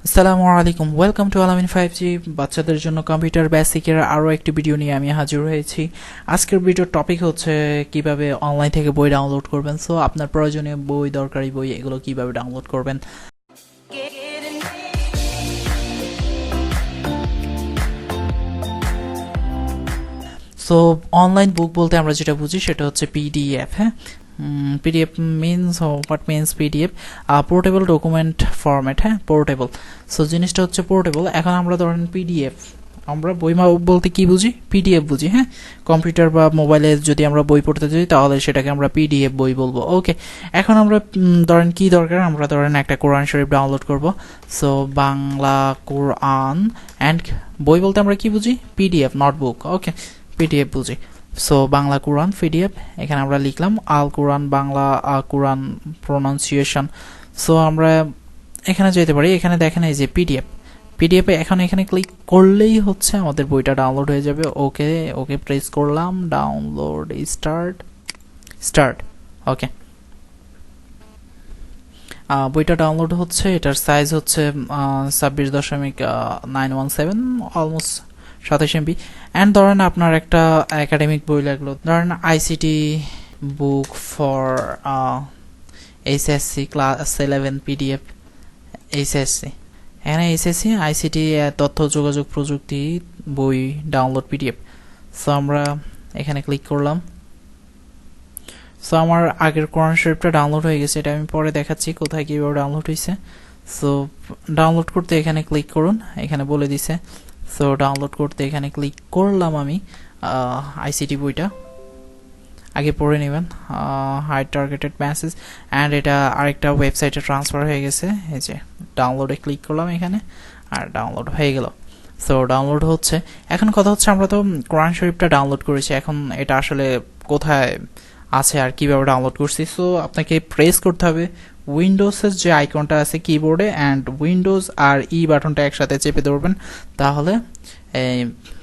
আসসালামু আলাইকুম, welcome to alamin5g। বাচ্চাদের জন্য কম্পিউটার বেসিকের আরও একটি ভিডিও নিয়ে আমি হাজির হয়েছি। আজকের ভিডিওর টপিক হচ্ছে কিভাবে অনলাইন থেকে বই ডাউনলোড করবেন। সো আপনার প্রয়োজনীয় বই, দরকারি বই, এগুলো কিভাবে ডাউনলোড করবেন। সো অনলাইন বুক বলতে আমরা যেটা বুঝি সেটা হচ্ছে পিডিএফ। হ্যাঁ, PDF means what means PDF, portable document format. হ্যাঁ, পোর্টেবল। সো জিনিসটা হচ্ছে পোর্টেবল। এখন আমরা ধরেন পিডিএফ, আমরা বই বলতে কি বুঝি? পিডিএফ বুঝি। হ্যাঁ, কম্পিউটার বা মোবাইলে যদি আমরা বই পড়তে যাই তাহলে সেটাকে আমরা পিডিএফ বই বলবো। ওকে, এখন আমরা ধরেন কি দরকার, আমরা ধরেন একটা কোরআন শরীফ ডাউনলোড করব। সো বাংলা কোরআন অ্যান্ড বই বলতে আমরা কি বুঝি? PDF, not book. Okay, PDF বুঝি। সো বাংলা কোরআন পিডিএফ, এখানে আমরা লিখলাম আল কোরআন বাংলা কোরআন প্রনাউন্সিয়েশন। সো আমরা এখানে যেতে পারি, এখানে দেখেন এই যে পিডিএফ। পিডিএফে এখন এখানে ক্লিক করলেই হচ্ছে আমাদের বইটা ডাউনলোড হয়ে যাবে। ওকে ওকে প্রেস করলাম, ডাউনলোড স্টার্ট। ওকে, বইটা ডাউনলোড হচ্ছে। এটার সাইজ হচ্ছে 26.917, অলমোস্ট 27 MB। অ্যান্ড ধরেন আপনার একটা একাডেমিক বই লাগলো, ধরেন ICT book for HSC class 11 PDF HSC. এখানে এইচএসসি আইসিটি তথ্য যোগাযোগ প্রযুক্তি বই ডাউনলোড পিডিএফ। সো আমরা এখানে ক্লিক করলাম। সো আমার আগের কোরআন শরীফটা ডাউনলোড হয়ে গেছে, এটা আমি পরে দেখাচ্ছি কোথায় কীভাবে ডাউনলোড হয়েছে। সো ডাউনলোড করতে এখানে ক্লিক করুন, এখানে বলে দিছে। সো ডাউনলোড করতে এখানে ক্লিক করলাম আমি। আইসিটি বইটা আগে পড়ে নেবেন, হাই টার্গেটেড মেসেজ। অ্যান্ড এটা আরেকটা ওয়েবসাইটে ট্রান্সফার হয়ে গেছে। এই যে ডাউনলোডে ক্লিক করলাম এখানে, আর ডাউনলোড হয়ে গেল। সো ডাউনলোড হচ্ছে। এখন কথা হচ্ছে, আমরা তো কোরআন শরীফটা ডাউনলোড করেছি, এখন এটা আসলে কোথায় আছে আর কিভাবে ডাউনলোড করছি। সো আপনাকে প্রেস করতে হবে উইন্ডোজের যে আইকনটা আছে কিবোর্ডে, অ্যান্ড উইন্ডোজ আর বাটনটা একসাথে চেপে ধরবেন, তাহলে এই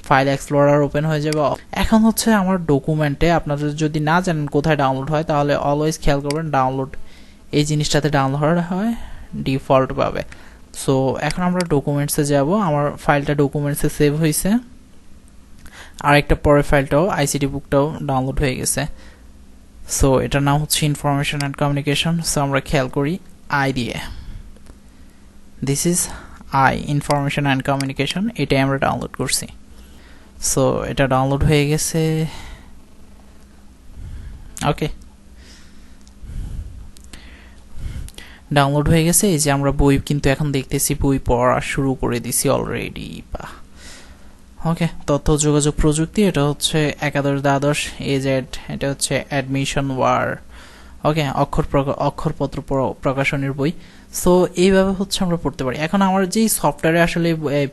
ফাইল এক্সপ্লোরার ওপেন হয়ে যাবে। এখন হচ্ছে আমার ডকুমেন্টে, আপনাদের যদি না জানেন কোথায় ডাউনলোড হয় তাহলে অলওয়েজ খেয়াল করবেন ডাউনলোড এই জিনিসটাতে ডাউনলোড হয় ডিফল্টভাবে। সো এখন আমরা ডকুমেন্টসে যাব, আমার ফাইলটা ডকুমেন্টসে সেভ হয়েছে। আর একটা পরের ফাইলটাও আইসিটি বুকটাও ডাউনলোড হয়ে গেছে। সো এটার নাম হচ্ছে ইনফরমেশন অ্যান্ড কমিউনিকেশন। সো আমরা খেয়াল করি আই দিয়ে, this is I, information and communication, এটাই আমরা ডাউনলোড করছি। সো এটা ডাউনলোড হয়ে গেছে। ওকে, ডাউনলোড হয়ে গেছে। এই যে আমরা বই কিন্তু এখন দেখতেছি, বই পড়া শুরু করে দিছি অলরেডি। ওকে, তথ্য যোগাযোগ প্রযুক্তি, এটা হচ্ছে একাদশ দ্বাদশ এজেড, এটা হচ্ছে অ্যাডমিশন ওয়ার। ওকে, অক্ষরপত্র প্রকাশনের বই। সো এইভাবে হচ্ছে আমরা পড়তে পারি। এখন আমার যেই সফটওয়্যারে আসলে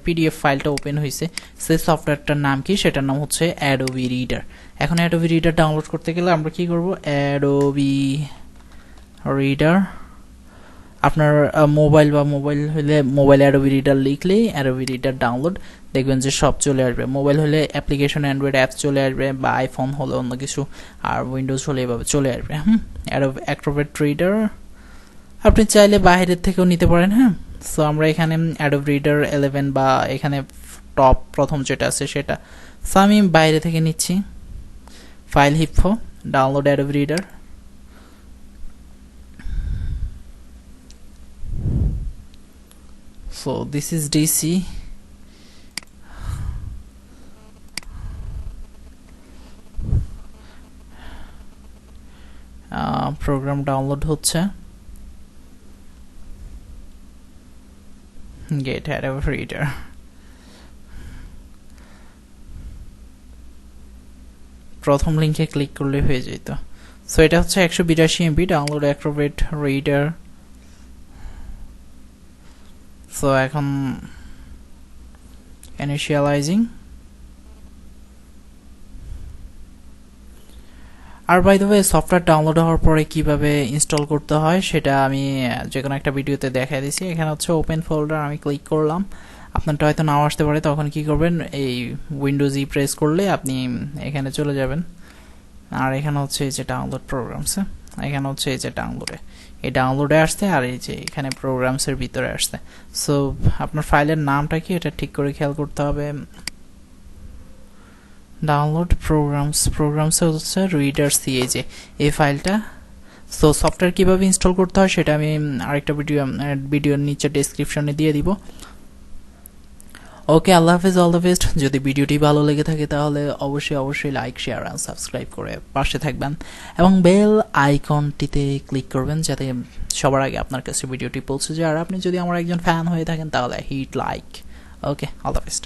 পিডিএফ ফাইলটা ওপেন হয়েছে, সেই সফটওয়্যারটার নাম কি? সেটার নাম হচ্ছে অ্যাডোবি রিডার। এখন অ্যাডোবি রিডার ডাউনলোড করতে গেলে আমরা কি করব? অ্যাডোবি রিডার, আপনার মোবাইল হলে মোবাইল অ্যাডোবি রিডার লিখলেই অ্যাডোবি রিডার ডাউনলোড, দেখবেন যে সব চলে আসবে। মোবাইল হলে অ্যাপ্লিকেশন, অ্যান্ড্রয়েড অ্যাপস চলে আসবে, বা আইফোন হলে অন্য কিছু, আর উইন্ডোজ হলে এভাবে চলে আসবে। অ্যাডোবি অ্যাক্রোবেট রিডার আপনি চাইলে বাইরের থেকেও নিতে পারেন। হ্যাঁ, সো আমরা এখানে অ্যাডোবি রিডার 11 বা এখানে টপ প্রথম যেটা আছে সেটা। সো আমি বাইরে থেকে নিচ্ছি, ফাইল হিপফো, download Adobe Reader. So this is DC. Program download হচ্ছে, গেট অ্যাডোবি রিডার। প্রথম লিঙ্কে ক্লিক করলে হয়ে যেত। সো এটা হচ্ছে 182 MB download Acrobat Reader. So এখন ইনিশিয়ালাইজিং। আর by the way, software download হওয়ার পরে কিভাবে ইনস্টল করতে হয় সেটা আমি যে কোনো একটা ভিডিওতে দেখাই দিয়েছি। এখানে হচ্ছে ওপেন ফোল্ডার, আমি ক্লিক করলাম। আপনারটা হয়তো নাও আসতে পারে, তখন কি করবেন, এই উইন্ডোজ প্রেস করলে আপনি এখানে চলে যাবেন। আর এখানে হচ্ছে এই যে ডাউনলোড প্রোগ্রামস, এখানে হচ্ছে এই যে ডাউনলোডে, এই ডাউনলোডে আসছে, আর এই যে এখানে প্রোগ্রামসের ভিতরে আসছে। সো আপনার ফাইলের নামটা কি এটা ঠিক করে খেয়াল করতে হবে। ডাউনলোড প্রোগ্রামস হচ্ছে রিডার সি, এই যে এই ফাইলটা। সো সফটওয়্যার কীভাবে ইনস্টল করতে হয় সেটা আমি আরেকটা ভিডিওর নিচে ডেসক্রিপশনে দিয়ে দিব। ওকে, আল্লাহ হাফেজ, অল দ্য বেস্ট। যদি ভিডিওটি ভালো লেগে থাকে তাহলে অবশ্যই লাইক, শেয়ার অ্যান্ড সাবস্ক্রাইব করে পাশে থাকবেন এবং বেল আইকনটিতে ক্লিক করবেন যাতে সবার আগে আপনার কাছে ভিডিওটি পৌঁছে যায়। আর আপনি যদি আমার একজন ফ্যান হয়ে থাকেন তাহলে hit like. Okay, all the best.